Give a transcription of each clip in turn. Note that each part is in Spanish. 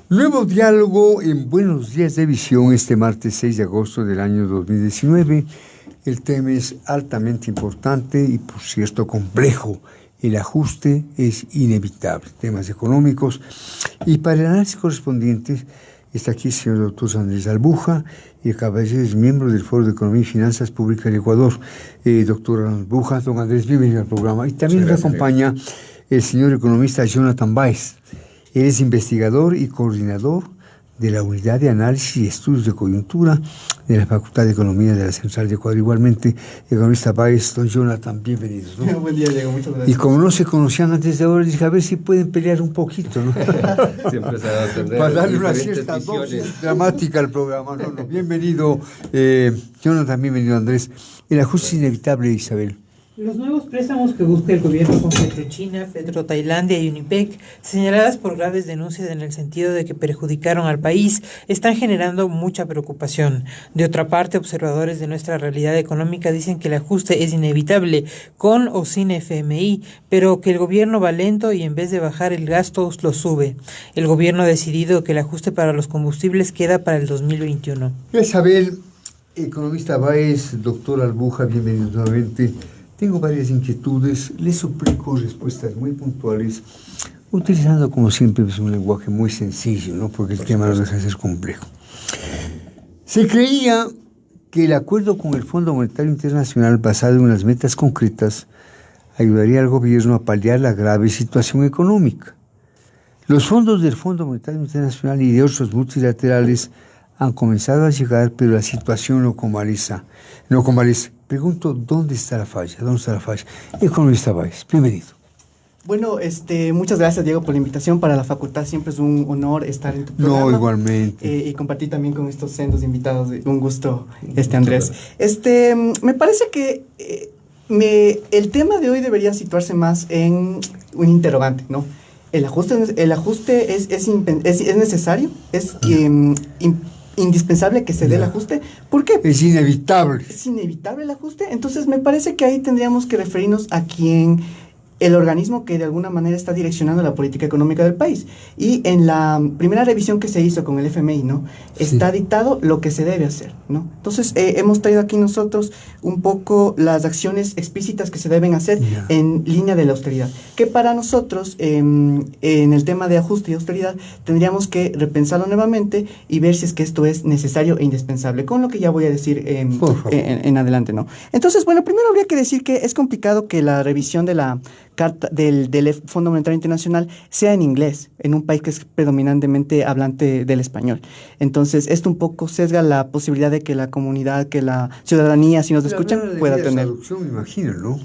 Nuevo diálogo en Buenos Días de Visión este martes 6 de agosto del año 2019. El tema es altamente importante y, por cierto, complejo. El ajuste es inevitable. Temas económicos. Y para el análisis correspondiente está aquí el señor doctor Andrés Albuja, y acaba de ser miembro del Foro de Economía y Finanzas Públicas del Ecuador. Doctor Albuja, don Andrés, bienvenido al programa. Y también nos acompaña el señor economista Jonathan Báez. Él es investigador y coordinador de la Unidad de Análisis y Estudios de Coyuntura de la Facultad de Economía de la Central de Ecuador. Igualmente, economista Báez, don Jonathan, bienvenidos, ¿no? Buen día, Diego, muchas gracias. Y como no se conocían antes de ahora, dije, a ver si pueden pelear un poquito, ¿no? Siempre se va a atender para darle una cierta dosis dramática al programa. No. Bienvenido, Jonathan, bienvenido, Andrés. El ajuste es inevitable, Isabel. Los nuevos préstamos que busca el gobierno con PetroChina, PetroTailandia y Unipec, señaladas por graves denuncias en el sentido de que perjudicaron al país, están generando mucha preocupación. De otra parte, observadores de nuestra realidad económica dicen que el ajuste es inevitable, con o sin FMI, pero que el gobierno va lento y en vez de bajar el gasto, lo sube. El gobierno ha decidido que el ajuste para los combustibles queda para el 2021. Isabel, economista Báez, doctor Albuja, bienvenido nuevamente. Tengo varias inquietudes, les suplico respuestas muy puntuales, utilizando como siempre un lenguaje muy sencillo, ¿no? Porque el tema no deja de ser complejo. Se creía que el acuerdo con el Fondo Monetario Internacional, basado en unas metas concretas, ayudaría al gobierno a paliar la grave situación económica. Los fondos del Fondo Monetario Internacional y de otros multilaterales han comenzado a llegar, pero la situación no convalece. Pregunto, ¿dónde está la falla? Economista Báez, bienvenido. Bueno, muchas gracias, Diego, por la invitación. Para la facultad siempre es un honor estar en tu programa. No, igualmente. Y compartir también con estos sendos invitados. Un gusto, Andrés. Me parece que el tema de hoy debería situarse más en un interrogante, ¿no? El ajuste es necesario, es indispensable que se dé el ajuste. ¿Por qué? Es inevitable. Es inevitable el ajuste. Entonces me parece que ahí tendríamos que referirnos a quien el organismo que de alguna manera está direccionando la política económica del país. Y en la primera revisión que se hizo con el FMI, ¿no? Está dictado lo que se debe hacer, ¿no? Entonces, hemos traído aquí nosotros un poco las acciones explícitas que se deben hacer en línea de la austeridad. Que para nosotros, en el tema de ajuste y austeridad, tendríamos que repensarlo nuevamente y ver si es que esto es necesario e indispensable, con lo que ya voy a decir en adelante, ¿no? Entonces, bueno, primero habría que decir que es complicado que la revisión de la carta del Fondo Monetario Internacional sea en inglés, en un país que es predominantemente hablante del español. Entonces, esto un poco sesga la posibilidad de que la comunidad, que la ciudadanía, si nos escuchan, pueda tener. Traducción, me imagino, ¿no?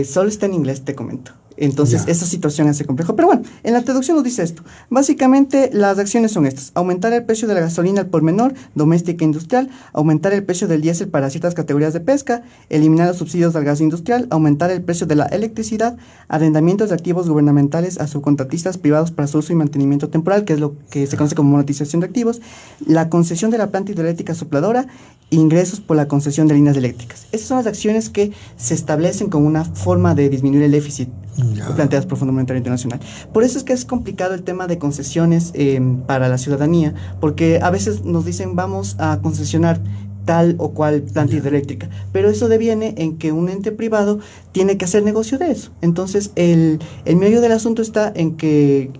Solo está en inglés, te comento. Entonces, esa situación hace complejo. Pero bueno, en la traducción nos dice esto. Básicamente, las acciones son estas. Aumentar el precio de la gasolina al por menor, doméstica e industrial, aumentar el precio del diésel para ciertas categorías de pesca, eliminar los subsidios al gas industrial, aumentar el precio de la electricidad, arrendamientos de activos gubernamentales a subcontratistas privados para su uso y mantenimiento temporal, que es lo que se conoce como monetización de activos, la concesión de la planta hidroeléctrica sopladora, ingresos por la concesión de líneas eléctricas. Esas son las acciones que se establecen como una forma de disminuir el déficit planteadas por el Fondo Monetario Internacional. Por eso es que es complicado el tema de concesiones para la ciudadanía, porque a veces nos dicen vamos a concesionar tal o cual planta hidroeléctrica, pero eso deviene en que un ente privado tiene que hacer negocio de eso. Entonces el meollo del asunto está en que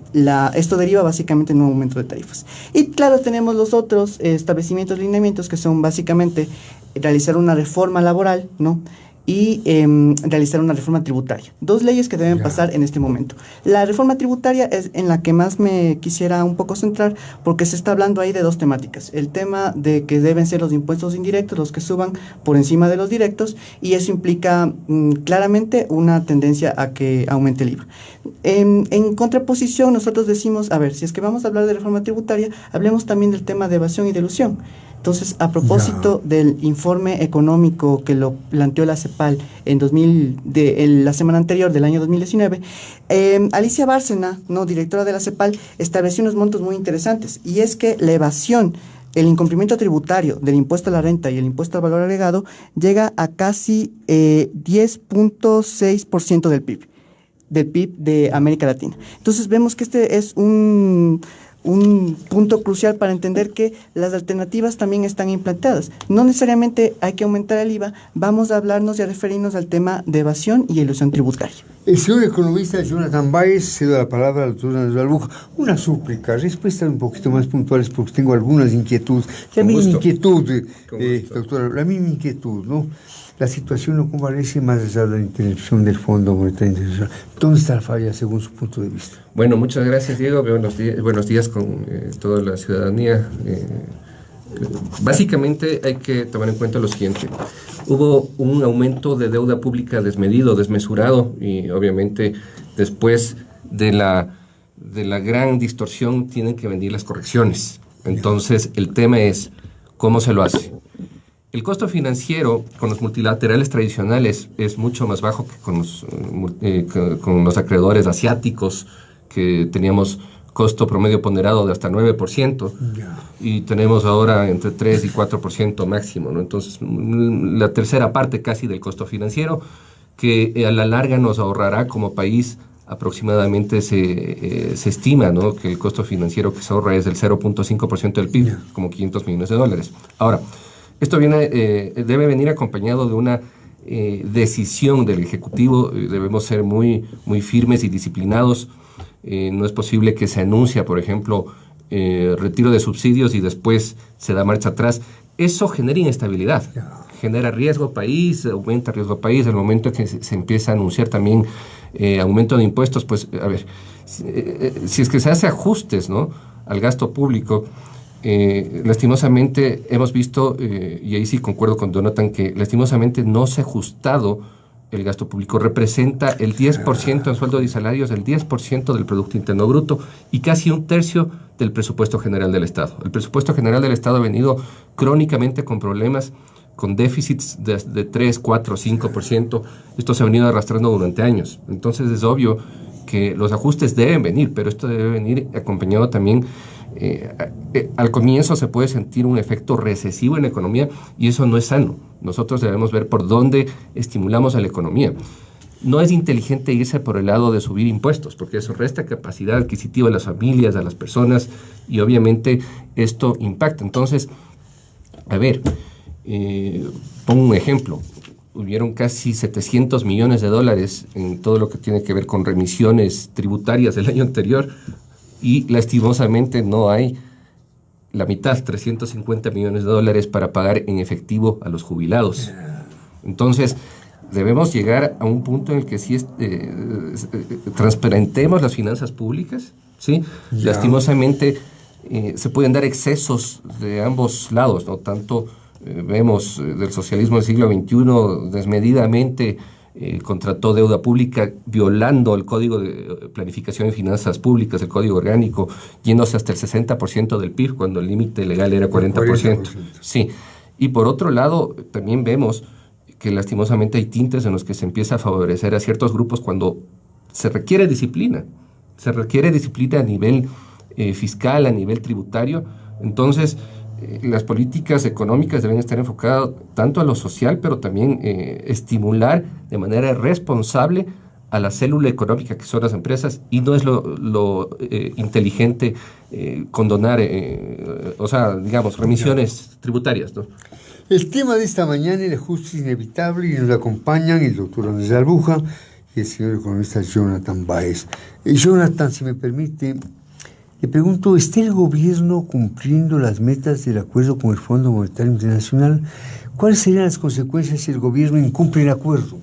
esto deriva básicamente en un aumento de tarifas. Y claro, tenemos los otros establecimientos, lineamientos, que son básicamente realizar una reforma laboral, ¿no? Y realizar una reforma tributaria. Dos leyes que deben pasar en este momento. La reforma tributaria es en la que más me quisiera un poco centrar, porque se está hablando ahí de dos temáticas. El tema de que deben ser los impuestos indirectos los que suban por encima de los directos, y eso implica claramente una tendencia a que aumente el IVA. En contraposición, nosotros decimos, a ver, si es que vamos a hablar de reforma tributaria, hablemos también del tema de evasión y de elusión. Entonces, a propósito del informe económico que lo planteó la CEPAL en la semana anterior del año 2019, Alicia Bárcena, directora de la CEPAL, estableció unos montos muy interesantes, y es que la evasión, el incumplimiento tributario del impuesto a la renta y el impuesto al valor agregado llega a casi 10.6% del PIB de América Latina. Entonces vemos que este es un un punto crucial para entender que las alternativas también están implantadas. No necesariamente hay que aumentar el IVA, vamos a hablarnos y a referirnos al tema de evasión y elusión tributaria. El señor economista Jonathan Báez, cedo la palabra al doctor Andrés Balbuja. Una súplica, respuestas un poquito más puntuales porque tengo algunas inquietudes. La misma inquietud, doctora, la misma inquietud, ¿no? La situación no convalece más allá de la intervención del Fondo Monetario Internacional. ¿Dónde está la falla según su punto de vista? Bueno, muchas gracias, Diego. Buenos días con toda la ciudadanía. Básicamente hay que tomar en cuenta lo siguiente. Hubo un aumento de deuda pública desmedido, desmesurado, y obviamente después de la gran distorsión tienen que venir las correcciones. Entonces, el tema es cómo se lo hace. El costo financiero con los multilaterales tradicionales es mucho más bajo que con los acreedores asiáticos, que teníamos costo promedio ponderado de hasta 9%, y tenemos ahora entre 3 y 4% máximo, ¿no? Entonces, la tercera parte casi del costo financiero, que a la larga nos ahorrará como país aproximadamente, se estima, ¿no?, que el costo financiero que se ahorra es del 0.5% del PIB, como $500 millones. Ahora, esto debe venir acompañado de una decisión del Ejecutivo. Debemos ser muy, muy firmes y disciplinados. No es posible que se anuncia, por ejemplo, retiro de subsidios y después se da marcha atrás. Eso genera inestabilidad, genera riesgo país, aumenta riesgo país. El momento en que se empieza a anunciar también aumento de impuestos, pues, a ver, si es que se hace ajustes, ¿no?, al gasto público, lastimosamente hemos visto, y ahí sí concuerdo con Jonathan, que lastimosamente no se ha ajustado el gasto público. Representa el 10% en sueldos y salarios, el 10% del Producto Interno Bruto y casi un tercio del presupuesto general del Estado. El presupuesto general del Estado ha venido crónicamente con problemas, con déficits de 3, 4, 5%. Esto se ha venido arrastrando durante años. Entonces es obvio que los ajustes deben venir, pero esto debe venir acompañado también. Al comienzo se puede sentir un efecto recesivo en la economía y eso no es sano. Nosotros debemos ver por dónde estimulamos a la economía. No es inteligente irse por el lado de subir impuestos, porque eso resta capacidad adquisitiva a las familias, a las personas, y obviamente esto impacta. Entonces, a ver, pongo un ejemplo. Hubieron casi $700 millones en todo lo que tiene que ver con remisiones tributarias del año anterior, y lastimosamente no hay la mitad, $350 millones para pagar en efectivo a los jubilados. Entonces, debemos llegar a un punto en el que sí transparentemos las finanzas públicas, ¿sí? Lastimosamente se pueden dar excesos de ambos lados, ¿no? Tanto vemos del socialismo del siglo XXI desmedidamente contrató deuda pública violando el Código de Planificación y Finanzas Públicas, el Código Orgánico, yéndose hasta el 60% del PIB cuando el límite legal era 40%. Sí. Y por otro lado, también vemos que lastimosamente hay tintes en los que se empieza a favorecer a ciertos grupos cuando se requiere disciplina. Se requiere disciplina a nivel fiscal, a nivel tributario. Entonces, las políticas económicas deben estar enfocadas tanto a lo social, pero también estimular de manera responsable a la célula económica que son las empresas, y no es lo inteligente condonar, remisiones tributarias, ¿no? El tema de esta mañana es el ajuste inevitable y nos acompañan el doctor Andrés Balbuja y el señor economista Jonathan Báez. Jonathan, si me permite, le pregunto, ¿está el gobierno cumpliendo las metas del acuerdo con el Fondo Monetario Internacional? ¿Cuáles serían las consecuencias si el gobierno incumple el acuerdo?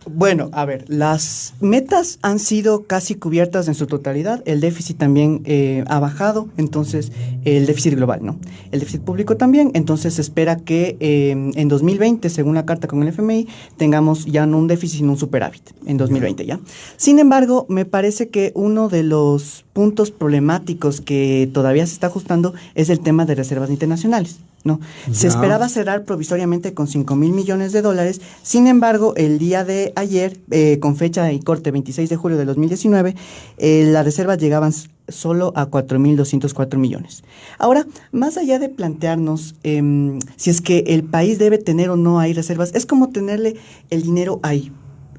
Bueno, las metas han sido casi cubiertas en su totalidad. El déficit también ha bajado, entonces el déficit global, ¿no? El déficit público también, entonces se espera que en 2020, según la carta con el FMI, tengamos ya no un déficit, sino un superávit en 2020, ¿ya? Sin embargo, me parece que uno de los puntos problemáticos que todavía se está ajustando es el tema de reservas internacionales, ¿no? Se esperaba cerrar provisoriamente con $5,000 millones. Sin embargo, el día de ayer, con fecha y corte 26 de julio de 2019, las reservas llegaban solo a 4,204 millones. Ahora, más allá de plantearnos si es que el país debe tener o no ahí reservas, es como tenerle el dinero ahí.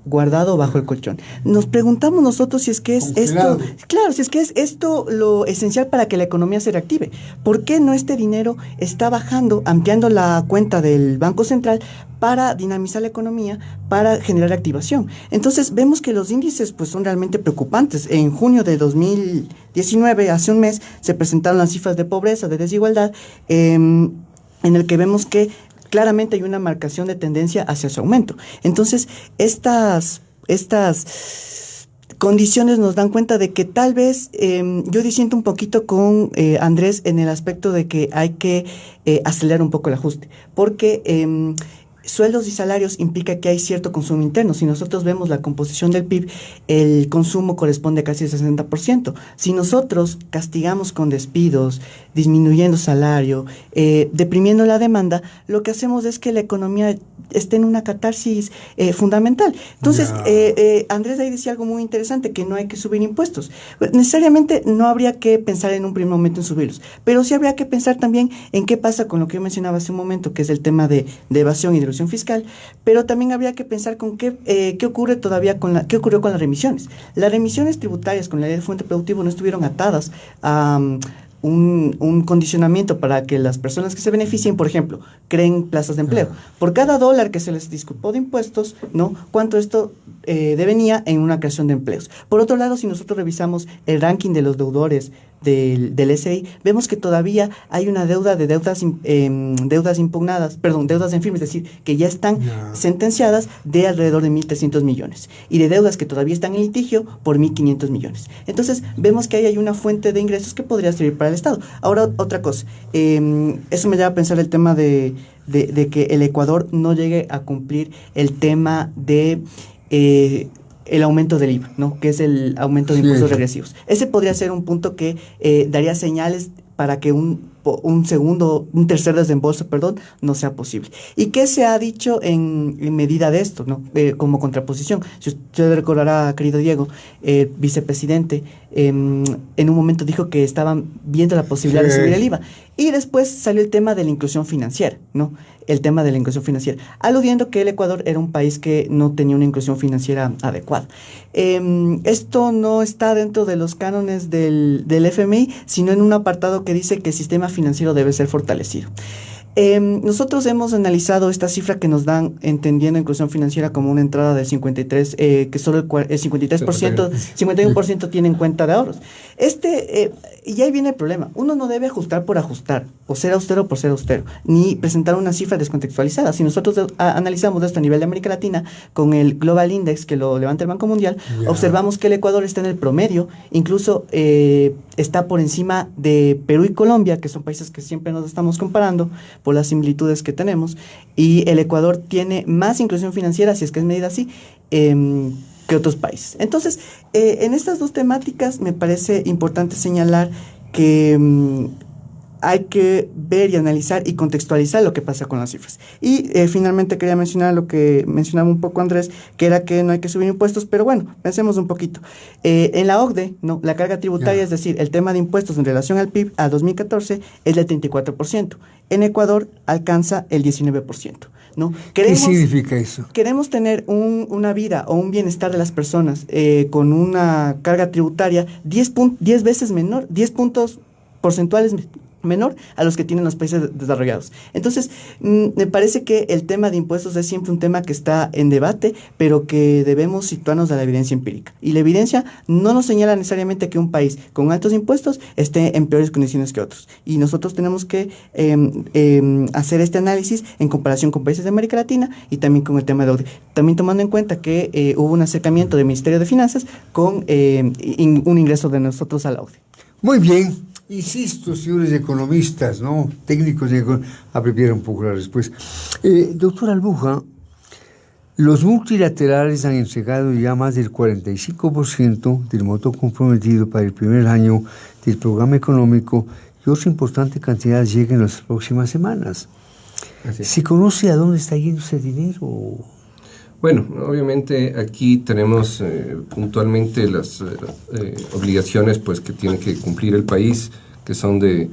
guardado bajo el colchón. Nos preguntamos nosotros si es que es Congelado. esto, claro, si es que es esto lo esencial para que la economía se reactive. ¿Por qué no este dinero está bajando, ampliando la cuenta del Banco Central para dinamizar la economía, para generar activación? Entonces vemos que los índices pues son realmente preocupantes. En junio de 2019, hace un mes, se presentaron las cifras de pobreza, de desigualdad, en el que vemos que claramente hay una marcación de tendencia hacia su aumento. Entonces, estas condiciones nos dan cuenta de que tal vez, yo disiento un poquito con Andrés en el aspecto de que hay que acelerar un poco el ajuste, porque sueldos y salarios implica que hay cierto consumo interno. Si nosotros vemos la composición del PIB, el consumo corresponde a casi el 60%. Si nosotros castigamos con despidos, disminuyendo salario, deprimiendo la demanda, lo que hacemos es que la economía esté en una catarsis fundamental. Entonces, Andrés ahí decía algo muy interesante, que no hay que subir impuestos. Necesariamente no habría que pensar en un primer momento en subirlos, pero sí habría que pensar también en qué pasa con lo que yo mencionaba hace un momento, que es el tema de evasión y de elusión fiscal, pero también habría que pensar con qué ocurre todavía qué ocurrió con las remisiones. Las remisiones tributarias con la ley de fuente productivo no estuvieron atadas a un condicionamiento para que las personas que se beneficien, por ejemplo, creen plazas de empleo. Por cada dólar que se les disculpó de impuestos, ¿no? ¿Cuánto esto devenía en una creación de empleos? Por otro lado, si nosotros revisamos el ranking de los deudores del SI, vemos que todavía hay una deuda de deudas impugnadas, deudas en firme, es decir, que ya están sentenciadas, de alrededor de 1.300 millones, y de deudas que todavía están en litigio por 1.500 millones. Entonces, vemos que ahí hay una fuente de ingresos que podría servir para el Estado. Ahora, otra cosa, eso me lleva a pensar el tema de que el Ecuador no llegue a cumplir el tema de el aumento del IVA, ¿no? Que es el aumento de impuestos regresivos. Ese podría ser un punto que daría señales para que un tercer desembolso, no sea posible. ¿Y qué se ha dicho en medida de esto, ¿no? Como contraposición? Si usted recordará, querido Diego, vicepresidente, en un momento dijo que estaban viendo la posibilidad de subir el IVA. Y después salió el tema de la inclusión financiera, ¿no? El tema de la inclusión financiera, aludiendo que el Ecuador era un país que no tenía una inclusión financiera adecuada. Esto no está dentro de los cánones del FMI, sino en un apartado que dice que el sistema financiero debe ser fortalecido. Nosotros hemos analizado esta cifra que nos dan entendiendo inclusión financiera como una entrada del 53, que solo el 53%, 51% tienen cuenta de ahorros. Y ahí viene el problema. Uno no debe ajustar por ajustar, o ser austero por ser austero, ni presentar una cifra descontextualizada. Si nosotros analizamos esto a nivel de América Latina, con el Global Index que lo levanta el Banco Mundial, observamos que el Ecuador está en el promedio, incluso está por encima de Perú y Colombia, que son países que siempre nos estamos comparando por las similitudes que tenemos, y el Ecuador tiene más inclusión financiera, si es que es medida así, que otros países. Entonces, en estas dos temáticas me parece importante señalar que hay que ver y analizar y contextualizar lo que pasa con las cifras. Y finalmente quería mencionar lo que mencionaba un poco Andrés, que era que no hay que subir impuestos, pero bueno, pensemos un poquito. En la OCDE, ¿no? La carga tributaria, es decir, el tema de impuestos en relación al PIB a 2014 es del 34%. En Ecuador alcanza el 19%. ¿No? ¿Qué significa eso? Queremos tener una vida o un bienestar de las personas con una carga tributaria 10 veces menor, 10 puntos porcentuales menor a los que tienen los países desarrollados. Entonces, me parece que el tema de impuestos es siempre un tema que está en debate, pero que debemos situarnos a la evidencia empírica. Y la evidencia no nos señala necesariamente que un país con altos impuestos esté en peores condiciones que otros. Y nosotros tenemos que hacer este análisis en comparación con países de América Latina y también con el tema de OCDE. También tomando en cuenta que hubo un acercamiento del Ministerio de Finanzas con un ingreso de nosotros a la OCDE. Muy bien. Insisto, señores economistas, ¿no? Técnicos de abreviar un poco la respuesta. Doctor Albuja, los multilaterales han entregado ya más del 45% del monto comprometido para el primer año del programa económico y otra importante cantidad llega en las próximas semanas. ¿Se conoce a dónde está yendo ese dinero? Bueno, obviamente aquí tenemos puntualmente las obligaciones pues que tiene que cumplir el país, que son de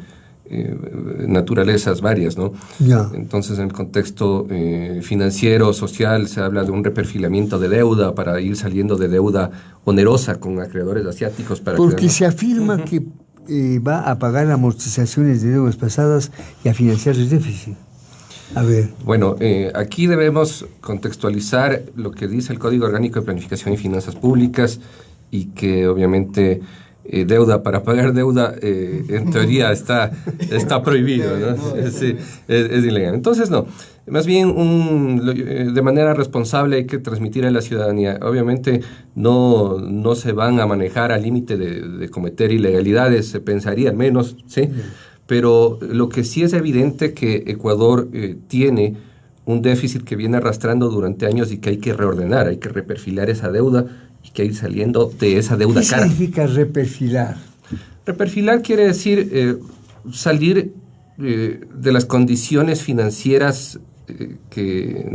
naturalezas varias, ¿no? Ya. Entonces, en el contexto financiero, social, se habla de un reperfilamiento de deuda para ir saliendo de deuda onerosa con acreedores asiáticos. Porque se afirma que va a pagar amortizaciones de deudas pasadas y a financiar el déficit. A ver. Bueno, aquí debemos contextualizar lo que dice el Código Orgánico de Planificación y Finanzas Públicas y que obviamente deuda para pagar deuda en teoría está prohibido, ¿no? Sí, es ilegal. Entonces, no. Más bien, de manera responsable hay que transmitir a la ciudadanía. Obviamente no se van a manejar al límite de cometer ilegalidades, se pensaría al menos, ¿sí? Pero lo que sí es evidente que Ecuador tiene un déficit que viene arrastrando durante años y que hay que reordenar, hay que reperfilar esa deuda y que ir saliendo de esa deuda cara. ¿Qué significa reperfilar? Reperfilar quiere decir salir de las condiciones financieras que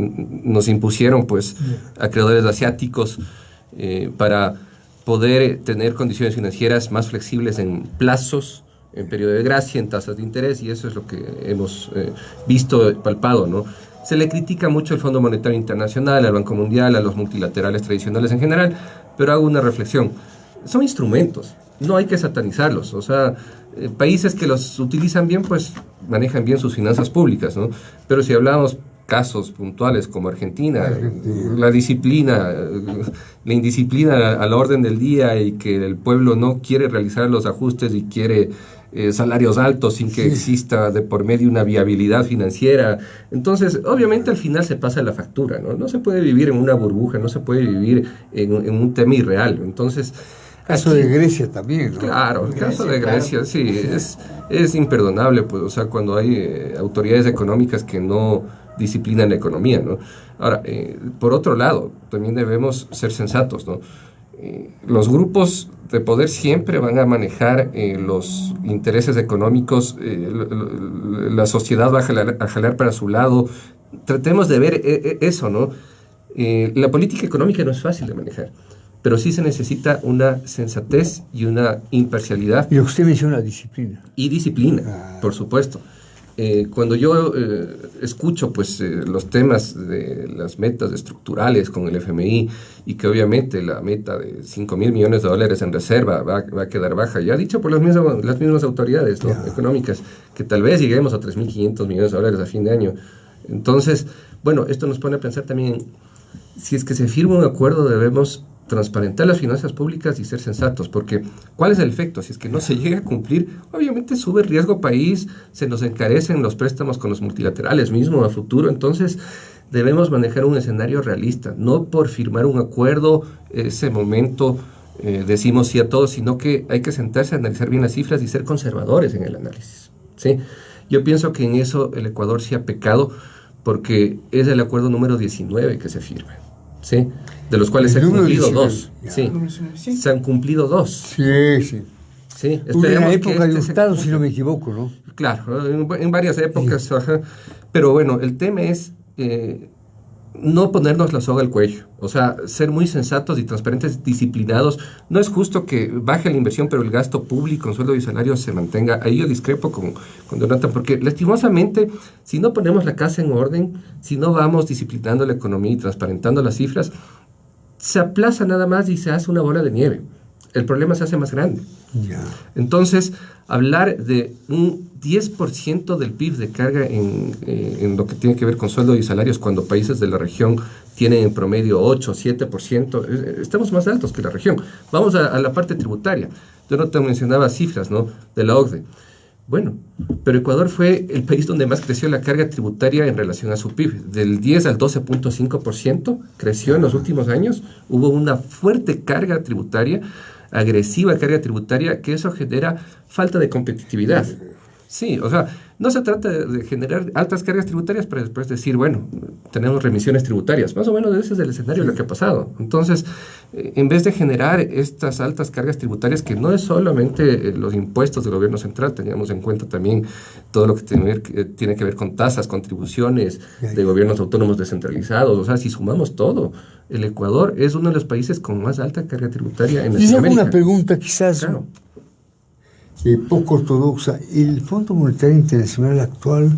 nos impusieron pues acreedores asiáticos para poder tener condiciones financieras más flexibles en plazos, en periodo de gracia, en tasas de interés, y eso es lo que hemos visto, palpado, ¿no? Se le critica mucho al Fondo Monetario Internacional, al Banco Mundial, a los multilaterales tradicionales en general, pero hago una reflexión. Son instrumentos, no hay que satanizarlos. O sea, países que los utilizan bien, pues manejan bien sus finanzas públicas, ¿no? Pero si hablamos casos puntuales como Argentina, la disciplina, la indisciplina a la orden del día y que el pueblo no quiere realizar los ajustes y quiere salarios altos sin que exista de por medio una viabilidad financiera. Entonces, obviamente al final se pasa la factura, ¿no? No se puede vivir en una burbuja, no se puede vivir en un tema irreal. Entonces, caso de Grecia también, ¿no? Claro, el caso de Grecia, sí, es imperdonable, pues, o sea, cuando hay autoridades económicas que no disciplinan la economía, ¿no? Ahora, por otro lado, también debemos ser sensatos, ¿no? Los grupos de poder siempre van a manejar los intereses económicos, la sociedad va a jalar para su lado. Tratemos de ver eso, ¿no? La política económica no es fácil de manejar, pero sí se necesita una sensatez y una imparcialidad. Y lo que usted menciona, disciplina. Y disciplina, por supuesto. Cuando yo escucho pues los temas de las metas estructurales con el FMI y que obviamente la meta de $5,000 millones en reserva va a quedar baja, ya dicho por las mismas autoridades, ¿no? Económicas, que tal vez lleguemos a $3,500 millones a fin de año. Entonces, bueno, esto nos pone a pensar también, si es que se firma un acuerdo debemos transparentar las finanzas públicas y ser sensatos, porque ¿cuál es el efecto? Si es que no se llega a cumplir, obviamente sube el riesgo país, se nos encarecen los préstamos con los multilaterales mismo a futuro. Entonces debemos manejar un escenario realista, no por firmar un acuerdo, ese momento decimos sí a todos, sino que hay que sentarse a analizar bien las cifras y ser conservadores en el análisis, ¿sí? Yo pienso que en eso el Ecuador sí ha pecado, porque es el acuerdo número 19 que se firma, ¿sí? De los cuales se han cumplido 2. Sí. Se han cumplido 2. Sí, sí. Sí, en la época de Hurtado, si no me equivoco, ¿no? Claro, en varias épocas. Sí. Ajá. Pero bueno, el tema es no ponernos la soga al cuello. O sea, ser muy sensatos y transparentes, disciplinados. No es justo que baje la inversión, pero el gasto público en sueldo y salario se mantenga. Ahí yo discrepo con Jonathan, porque lastimosamente, si no ponemos la casa en orden, si no vamos disciplinando la economía y transparentando las cifras, se aplaza nada más y se hace una bola de nieve. El problema se hace más grande. Yeah. Entonces, hablar de un 10% del PIB de carga en lo que tiene que ver con sueldos y salarios, cuando países de la región tienen en promedio 8, 7%, estamos más altos que la región. Vamos a la parte tributaria. Yo no te mencionaba cifras, ¿no?, de la OCDE. Bueno, pero Ecuador fue el país donde más creció la carga tributaria en relación a su PIB. Del 10 al 12.5% creció en los últimos años. Hubo una fuerte carga tributaria, agresiva carga tributaria, que eso genera falta de competitividad. Sí, o sea, no se trata de generar altas cargas tributarias para después decir, bueno, tenemos remisiones tributarias. Más o menos ese es el escenario de lo que ha pasado. Entonces, en vez de generar estas altas cargas tributarias, que no es solamente los impuestos del gobierno central, tengamos en cuenta también todo lo que tiene que ver con tasas, contribuciones de gobiernos autónomos descentralizados. O sea, si sumamos todo, el Ecuador es uno de los países con más alta carga tributaria en Latinoamérica. Una pregunta quizás... Claro. poco ortodoxa. ¿El Fondo Monetario Internacional actual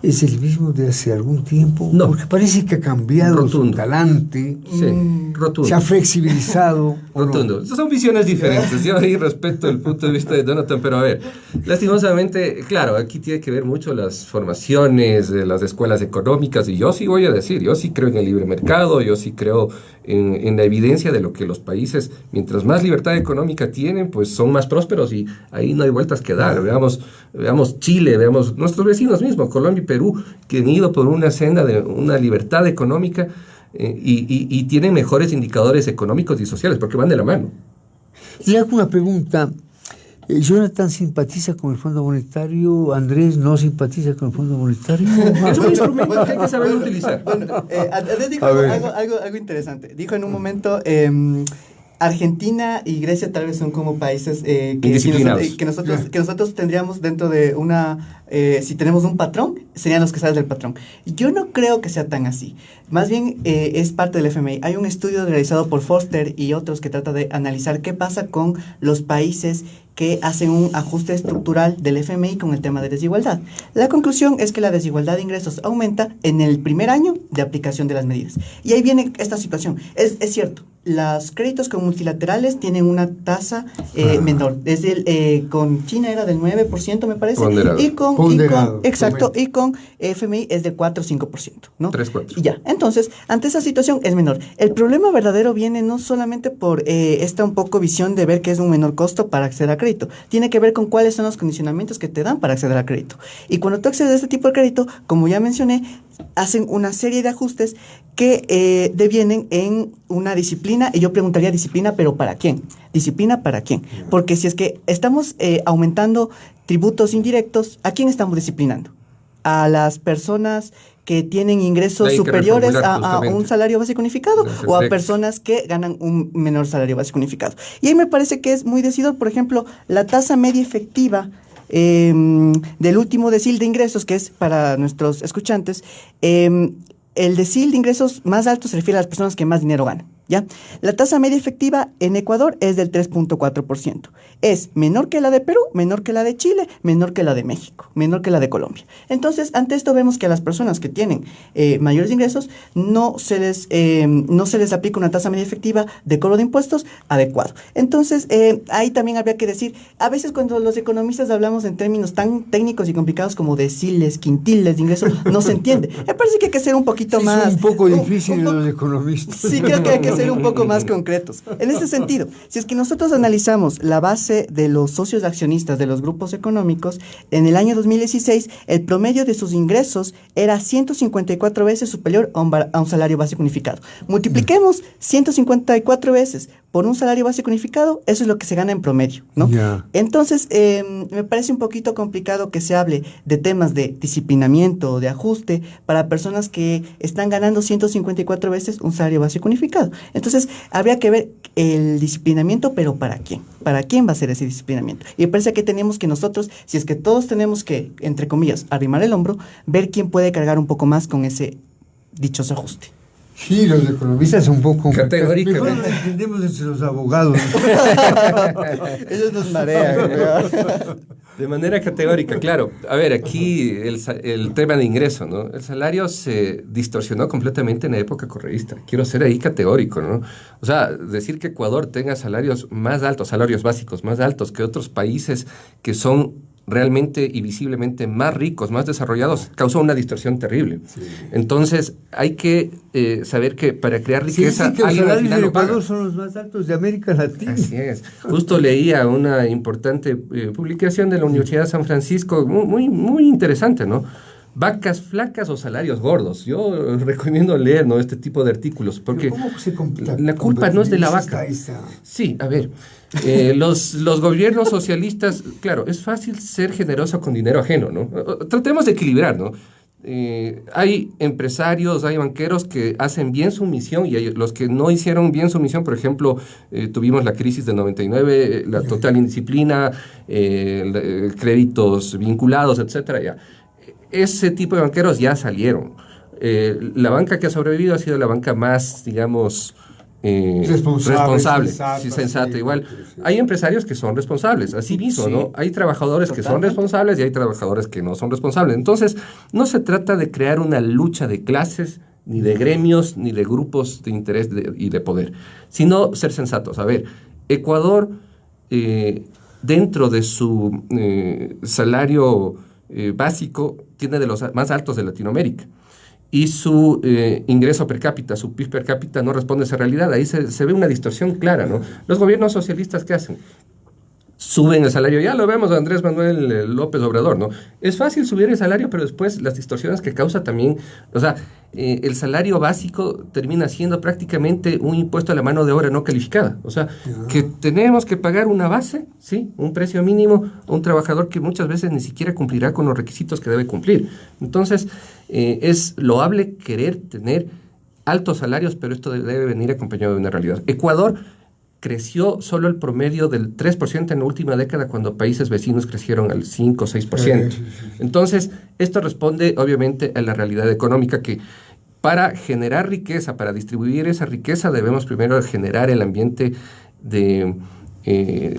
es el mismo de hace algún tiempo? No. Porque parece que ha cambiado Rotundo. su talante, Sí, rotundo. se ha flexibilizado. ¿o no? Rotundo. Son visiones diferentes. Yo ahí respeto el punto de vista de Jonathan, pero a ver, lastimosamente, claro, aquí tiene que ver mucho las formaciones de las escuelas económicas, y yo sí voy a decir, yo sí creo en el libre mercado, yo sí creo en la evidencia de lo que los países, mientras más libertad económica tienen, pues son más prósperos, y ahí no hay vueltas que dar. Veamos Chile, veamos nuestros vecinos mismos, Colombia y Perú, que han ido por una senda de una libertad económica, y tienen mejores indicadores económicos y sociales, porque van de la mano. Le hago una pregunta. ¿Jonathan simpatiza con el Fondo Monetario? ¿Andrés no simpatiza con el Fondo Monetario? Es un instrumento que hay que saber utilizar. Andrés dijo algo interesante. Dijo en un momento... Argentina y Grecia tal vez son como países que nosotros tendríamos dentro de una... si tenemos un patrón, serían los que salen del patrón. Yo no creo que sea tan así. Más bien es parte del FMI. Hay un estudio realizado por Foster y otros que trata de analizar qué pasa con los países que hacen un ajuste estructural del FMI con el tema de desigualdad. La conclusión es que la desigualdad de ingresos aumenta en el primer año de aplicación de las medidas. Y ahí viene esta situación. Es cierto, los créditos con multilaterales tienen una tasa menor. Con China era del 9%, me parece. Ponderado. Y con FMI es del 4 o 5%, ¿no? 3-4. Y ya. Entonces, ante esa situación es menor. El problema verdadero viene no solamente por esta un poco visión de ver que es un menor costo para acceder a crédito. Tiene que ver con cuáles son los condicionamientos que te dan para acceder al crédito. Y cuando tú accedes a este tipo de crédito, como ya mencioné, hacen una serie de ajustes que devienen en una disciplina. Y yo preguntaría disciplina, ¿pero para quién? ¿Disciplina para quién? Porque si es que estamos aumentando tributos indirectos, ¿a quién estamos disciplinando? A las personas que tienen ingresos superiores a un salario básico unificado, o a personas que ganan un menor salario básico unificado. Y ahí me parece que es muy decidor, por ejemplo, la tasa media efectiva del último decil de ingresos, que es para nuestros escuchantes, el decil de ingresos más alto se refiere a las personas que más dinero ganan, ¿ya? La tasa media efectiva en Ecuador es del 3.4%. Es menor que la de Perú, menor que la de Chile, menor que la de México, menor que la de Colombia. Entonces, ante esto vemos que a las personas que tienen mayores ingresos no se les aplica una tasa media efectiva de cobro de impuestos adecuado. Entonces, ahí también habría que decir, a veces cuando los economistas hablamos en términos tan técnicos y complicados como deciles, quintiles de ingreso, no se entiende. Me parece que hay que ser un poquito más... Es un poco difícil los economistas. Sí, creo que hay que ser un poco más concretos. En este sentido, si es que nosotros analizamos la base de los socios accionistas de los grupos económicos, en el año 2016, el promedio de sus ingresos era 154 veces superior a un salario básico unificado. Multipliquemos 154 veces por un salario básico unificado, eso es lo que se gana en promedio, ¿no? Yeah. Entonces, me parece un poquito complicado que se hable de temas de disciplinamiento o de ajuste para personas que están ganando 154 veces un salario básico unificado. Entonces, habría que ver el disciplinamiento, pero ¿para quién? ¿Para quién va a ser ese disciplinamiento? Y me parece que tenemos que nosotros, si es que todos tenemos que, entre comillas, arrimar el hombro, ver quién puede cargar un poco más con ese dichoso ajuste. Sí, los economistas son un poco... Categóricamente. Mejor lo entendemos entre los abogados. Ellos nos marean. De manera categórica, claro. A ver, aquí el tema de ingreso, ¿no? El salario se distorsionó completamente en la época correísta. Quiero ser ahí categórico, ¿no? O sea, decir que Ecuador tenga salarios más altos, salarios básicos más altos que otros países que son realmente y visiblemente más ricos, más desarrollados, causó una distorsión terrible. Sí. Entonces, hay que saber que para crear riqueza... Sí, que los salarios de Ecuador son los más altos de América Latina. Así es. Justo leía una importante publicación de la Universidad de San Francisco, muy, muy interesante, ¿no? Vacas flacas o salarios gordos. Yo recomiendo leer, ¿no?, este tipo de artículos, porque la culpa no es de la vaca. Sí, a ver, los gobiernos socialistas, claro, es fácil ser generoso con dinero ajeno, ¿no? Tratemos de equilibrar, ¿no? Hay empresarios, hay banqueros que hacen bien su misión, y hay los que no hicieron bien su misión. Por ejemplo, tuvimos la crisis del 99, la total indisciplina, créditos vinculados, etcétera, ya. Ese tipo de banqueros ya salieron. La banca que ha sobrevivido ha sido la banca más, digamos, responsable, sensata, sí, sensata. sí, Igual, sí. hay empresarios que son responsables, así mismo, Sí. ¿no? Hay trabajadores que son Totalmente. responsables y hay trabajadores que no son responsables. Entonces, no se trata de crear una lucha de clases, ni de gremios, ni de grupos de interés y de poder, sino ser sensatos. A ver, Ecuador, dentro de su salario básico, tiene de los más altos de Latinoamérica. Y su ingreso per cápita, su PIB per cápita no responde a esa realidad. Ahí se ve una distorsión clara, ¿no? Los gobiernos socialistas, ¿qué hacen? Suben el salario, ya lo vemos a Andrés Manuel López Obrador, ¿no? Es fácil subir el salario, pero después las distorsiones que causa también, o sea, el salario básico termina siendo prácticamente un impuesto a la mano de obra no calificada, o sea, que tenemos que pagar una base, ¿sí? Un precio mínimo a un trabajador que muchas veces ni siquiera cumplirá con los requisitos que debe cumplir. Entonces, es loable querer tener altos salarios, pero esto debe venir acompañado de una realidad. Ecuador creció solo el promedio del 3% en la última década, cuando países vecinos crecieron al 5 o 6%. Entonces, esto responde obviamente a la realidad económica, que para generar riqueza, para distribuir esa riqueza, debemos primero generar el ambiente de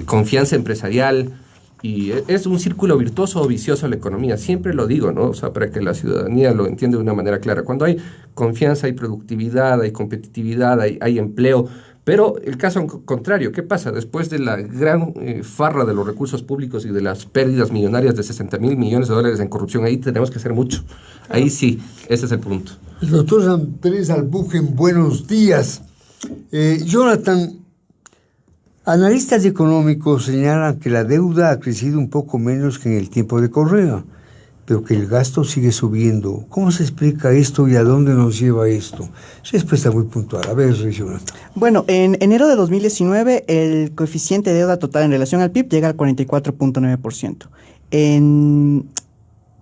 confianza empresarial, y es un círculo virtuoso o vicioso la economía. Siempre lo digo, ¿no? O sea, para que la ciudadanía lo entienda de una manera clara. Cuando hay confianza, hay productividad, hay competitividad, hay empleo. Pero el caso contrario, ¿qué pasa? Después de la gran farra de los recursos públicos y de las pérdidas millonarias de 60.000 millones de dólares en corrupción, ahí tenemos que hacer mucho. Ahí sí, ese es el punto. El doctor Andrés Albugen, buenos días. Jonathan, analistas económicos señalan que la deuda ha crecido un poco menos que en el tiempo de Correa, pero que el gasto sigue subiendo. ¿Cómo se explica esto y a dónde nos lleva esto? Respuesta muy puntual. A ver, Jonathan. Bueno, en enero de 2019 el coeficiente de deuda total en relación al PIB llega al 44.9%. En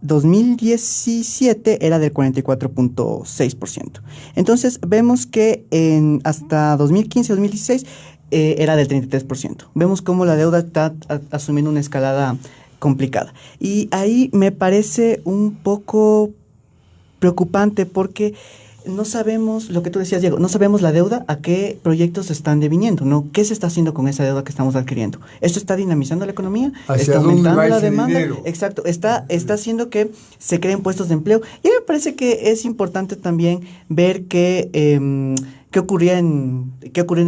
2017 era del 44.6%. Entonces vemos que hasta 2015-2016 era del 33%. Vemos cómo la deuda está asumiendo una escalada complicada. Y ahí me parece un poco preocupante, porque no sabemos, lo que tú decías, Diego, no sabemos la deuda, a qué proyectos se están deviniendo, ¿no? ¿Qué se está haciendo con esa deuda que estamos adquiriendo? ¿Esto está dinamizando la economía? ¿Está aumentando la demanda? Exacto, está haciendo que se creen puestos de empleo. Y a mí me parece que es importante también ver ¿qué ocurrió en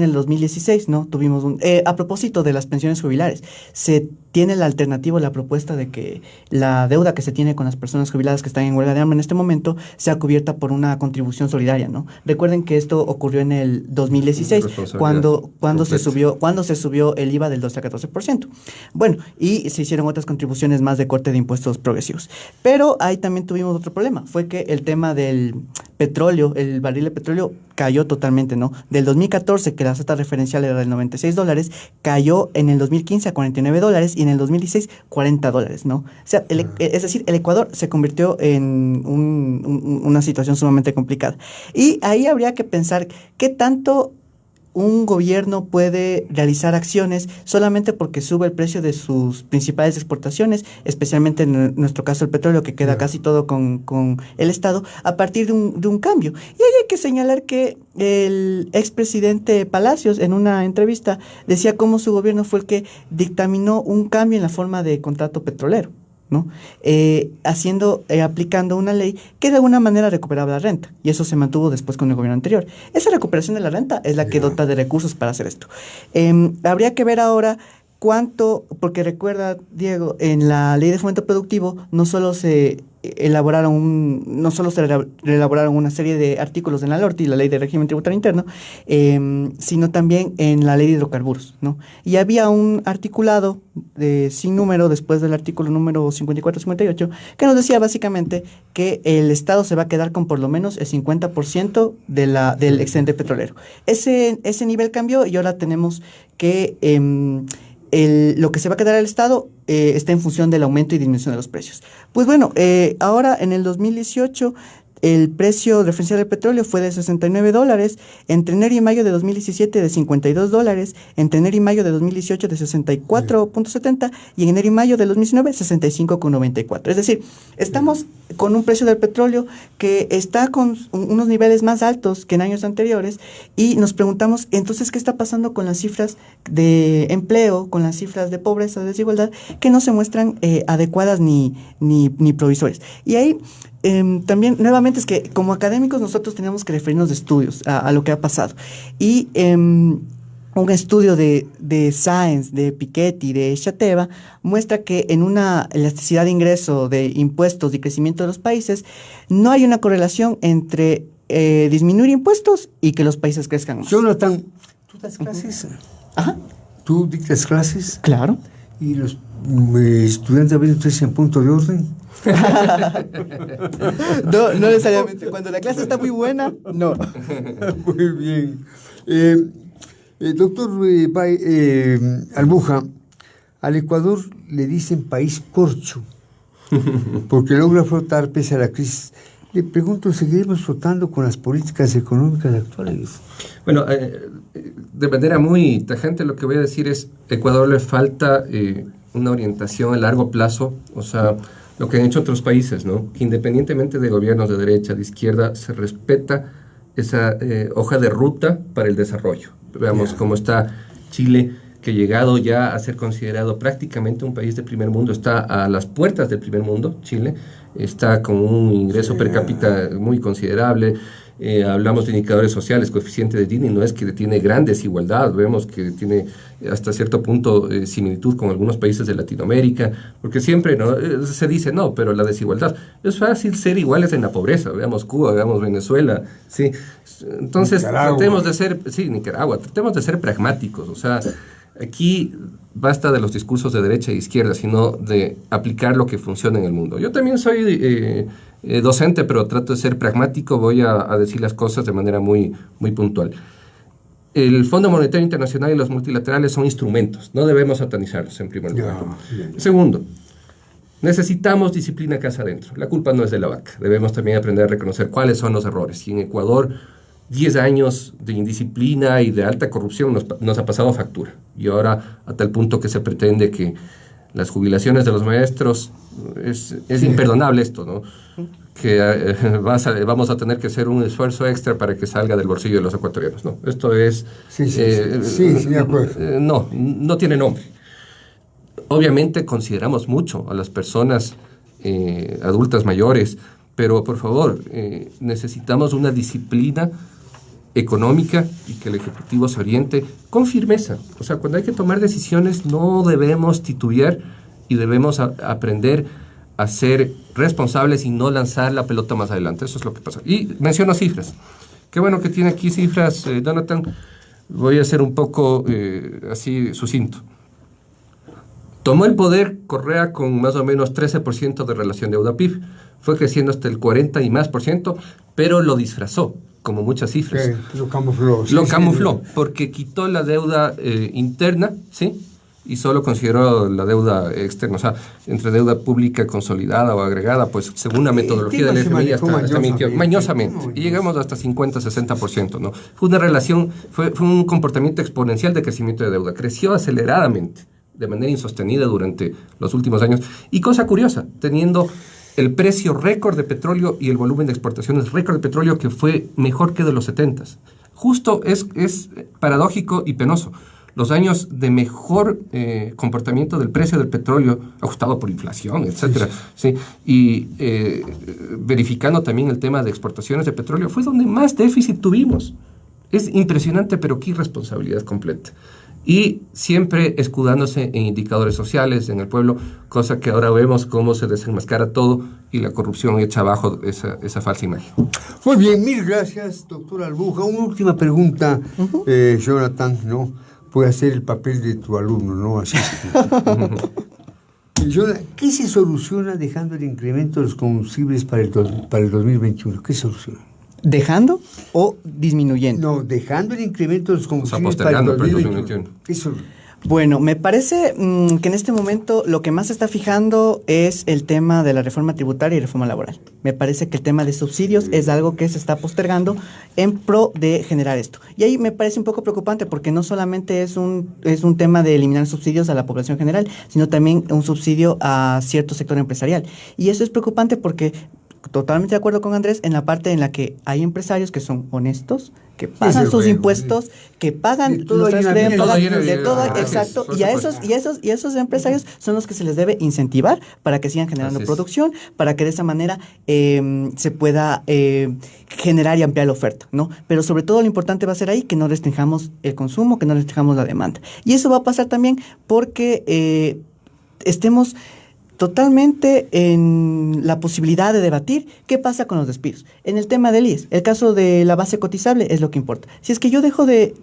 el 2016? ¿No? Tuvimos a propósito de las pensiones jubilares, se tiene la alternativa, la propuesta de que la deuda que se tiene con las personas jubiladas que están en huelga de hambre en este momento sea cubierta por una contribución solidaria, ¿no? Recuerden que esto ocurrió en el 2016, cuando se subió el IVA del 12 a 14%. Bueno, y se hicieron otras contribuciones más de corte de impuestos progresivos. Pero ahí también tuvimos otro problema, fue que el tema del petróleo, el barril de petróleo cayó totalmente, ¿no? Del 2014, que la tasa referencial era del $96, cayó en el 2015 a $49 y en el 2016 $40, ¿no? O sea, es decir, el Ecuador se convirtió en una situación sumamente complicada. Y ahí habría que pensar qué tanto un gobierno puede realizar acciones solamente porque sube el precio de sus principales exportaciones, especialmente en nuestro caso el petróleo, que queda casi todo con el Estado, a partir de un cambio. Y ahí hay que señalar que el expresidente Palacios, en una entrevista, decía cómo su gobierno fue el que dictaminó un cambio en la forma de contrato petrolero, ¿no? Aplicando una ley que de alguna manera recuperaba la renta, y eso se mantuvo después con el gobierno anterior. Esa recuperación de la renta es la que dota de recursos para hacer esto. Habría que ver ahora cuánto, porque recuerda, Diego, en la ley de fomento productivo no solo se elaboraron una serie de artículos en la LORTI, la ley de régimen tributario interno, sino también en la ley de hidrocarburos, ¿no? Y había un articulado sin número después del artículo número 54-58 que nos decía básicamente que el Estado se va a quedar con por lo menos el 50% del excedente petrolero. Ese nivel cambió y ahora tenemos que lo que se va a quedar al Estado está en función del aumento y disminución de los precios. Pues bueno, ahora en el 2018 el precio referencial del petróleo fue de $69, entre enero y mayo de 2017 de $52, entre enero y mayo de 2018 de 64.70 y en enero y mayo de 2019 65.94. Es decir, estamos con un precio del petróleo que está con unos niveles más altos que en años anteriores y nos preguntamos entonces qué está pasando con las cifras de empleo, con las cifras de pobreza, de desigualdad, que no se muestran adecuadas ni provisorias. Y ahí también, nuevamente, es que como académicos nosotros tenemos que referirnos de estudios a lo que ha pasado. Y un estudio de Science, de Piketty, de Shateva, muestra que en una elasticidad de ingreso de impuestos y crecimiento de los países, no hay una correlación entre disminuir impuestos y que los países crezcan más. Jonathan, ¿tú das clases? Ajá. ¿Tú dictas clases? Claro. ¿Y los estudiantes a veces en punto de orden? No necesariamente. Cuando la clase está muy buena, no. Muy bien. Doctor Albuja, al Ecuador le dicen país corcho, porque logra flotar pese a la crisis. Le pregunto, ¿seguiremos flotando con las políticas económicas actuales? Bueno, de manera muy tajante lo que voy a decir es, Ecuador le falta una orientación a largo plazo, o sea, lo que han hecho otros países, ¿no? Que independientemente de gobiernos de derecha, de izquierda, se respeta esa hoja de ruta para el desarrollo. Veamos cómo está Chile, que llegado ya a ser considerado prácticamente un país de primer mundo, está a las puertas del primer mundo. Chile está con un ingreso per cápita muy considerable. Hablamos de indicadores sociales, coeficiente de Gini, no es que tiene gran desigualdad, vemos que tiene hasta cierto punto similitud con algunos países de Latinoamérica, porque siempre se dice, no, pero la desigualdad, es fácil ser iguales en la pobreza, veamos Cuba, veamos Venezuela, ¿sí? Entonces, tratemos de ser, Nicaragua, tratemos de ser pragmáticos, o sea, aquí basta de los discursos de derecha e izquierda, sino de aplicar lo que funciona en el mundo. Yo también soy docente, pero trato de ser pragmático, voy a decir las cosas de manera muy, muy puntual. El Fondo Monetario Internacional y los multilaterales son instrumentos, no debemos satanizarlos en primer lugar. Segundo, necesitamos disciplina casa adentro, la culpa no es de la vaca, debemos también aprender a reconocer cuáles son los errores. Y en Ecuador, 10 años de indisciplina y de alta corrupción nos ha pasado factura. Y ahora, a tal punto que se pretende que las jubilaciones de los maestros, es imperdonable esto, ¿no? Que vamos a tener que hacer un esfuerzo extra para que salga del bolsillo de los ecuatorianos. No, esto es... Sí, de acuerdo. No tiene nombre. Obviamente consideramos mucho a las personas adultas mayores, pero por favor, necesitamos una disciplina económica y que el Ejecutivo se oriente con firmeza. O sea, cuando hay que tomar decisiones no debemos titubear y debemos aprender a ser responsables y no lanzar la pelota más adelante. Eso es lo que pasa. Y menciono cifras. Qué bueno que tiene aquí cifras, Jonathan. Voy a ser un poco así sucinto. Tomó el poder Correa con más o menos 13% de relación deuda-PIB. Fue creciendo hasta el 40 y más %, pero lo disfrazó, como muchas cifras. Lo camufló. Lo camufló, porque quitó la deuda interna, ¿sí? Y solo consideró la deuda externa, o sea, entre deuda pública consolidada o agregada, pues según la metodología del FMI, hasta mintió mañosamente. Y llegamos hasta 50-60%, ¿no? Fue una relación, fue un comportamiento exponencial de crecimiento de deuda. Creció aceleradamente, de manera insostenida durante los últimos años. Y cosa curiosa, teniendo el precio récord de petróleo y el volumen de exportaciones récord de petróleo que fue mejor que de los 70s. Justo es paradójico y penoso. Los años de mejor comportamiento del precio del petróleo, ajustado por inflación, etcétera, sí. Y verificando también el tema de exportaciones de petróleo, fue donde más déficit tuvimos. Es impresionante, pero qué irresponsabilidad completa. Y siempre escudándose en indicadores sociales, en el pueblo, cosa que ahora vemos cómo se desenmascara todo y la corrupción echa abajo esa falsa imagen. Muy bien, mil gracias, doctor Albuja. Una última pregunta, Jonathan, ¿no? Puede hacer el papel de tu alumno, ¿no? Así. ¿Qué se soluciona dejando el incremento de los combustibles para el 2021? ¿Qué se soluciona? ¿Dejando o disminuyendo? No, dejando el incremento de los combustibles para el 2021. Eso. Bueno, me parece que en este momento lo que más se está fijando es el tema de la reforma tributaria y reforma laboral. Me parece que el tema de subsidios es algo que se está postergando en pro de generar esto. Y ahí me parece un poco preocupante porque no solamente es un tema de eliminar subsidios a la población general, sino también un subsidio a cierto sector empresarial. Y eso es preocupante porque, totalmente de acuerdo con Andrés, en la parte en la que hay empresarios que son honestos, que pagan sus impuestos, que pagan los taxes, de todo, exacto, y a esos empresarios son los que se les debe incentivar para que sigan generando producción, para que de esa manera se pueda generar y ampliar la oferta, ¿no? Pero sobre todo lo importante va a ser ahí que no restringamos el consumo, que no restringamos la demanda. Y eso va a pasar también porque estemos totalmente en la posibilidad de debatir qué pasa con los despidos. En el tema del IES, el caso de la base cotizable es lo que importa. Si es que yo dejo de...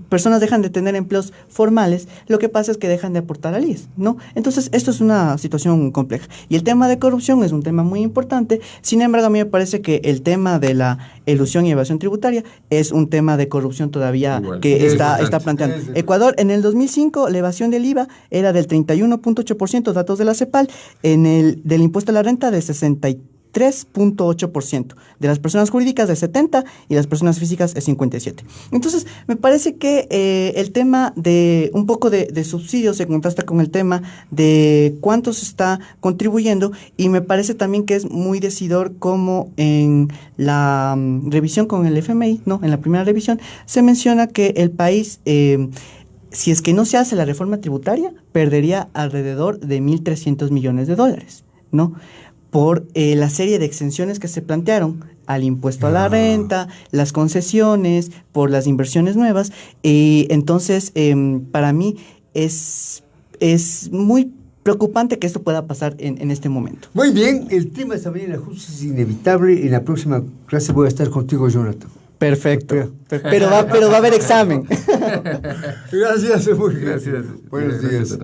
personas dejan de tener empleos formales, lo que pasa es que dejan de aportar al IES, ¿no? Entonces, esto es una situación compleja. Y el tema de corrupción es un tema muy importante. Sin embargo, a mí me parece que el tema de la elusión y evasión tributaria es un tema de corrupción todavía que está planteando. Ecuador, en el 2005, la evasión del IVA era del 31.8%, datos de la CEPAL, del impuesto a la renta del 63.8%, de las personas jurídicas de 70% y las personas físicas de 57%. Entonces, me parece que el tema de un poco de subsidios se contrasta con el tema de cuánto se está contribuyendo, y me parece también que es muy decidor como en la revisión con el FMI, ¿no? En la primera revisión se menciona que el país, si es que no se hace la reforma tributaria, perdería alrededor de $1.300 millones, ¿no? Por la serie de exenciones que se plantearon al impuesto a la renta, las concesiones, por las inversiones nuevas. Entonces, para mí es muy preocupante que esto pueda pasar en este momento. Muy bien, el tema de esta mañana, el ajuste es inevitable. En la próxima clase voy a estar contigo, Jonathan. Perfecto. Pero va a haber examen. Gracias, muy bien. Gracias. Buenos días.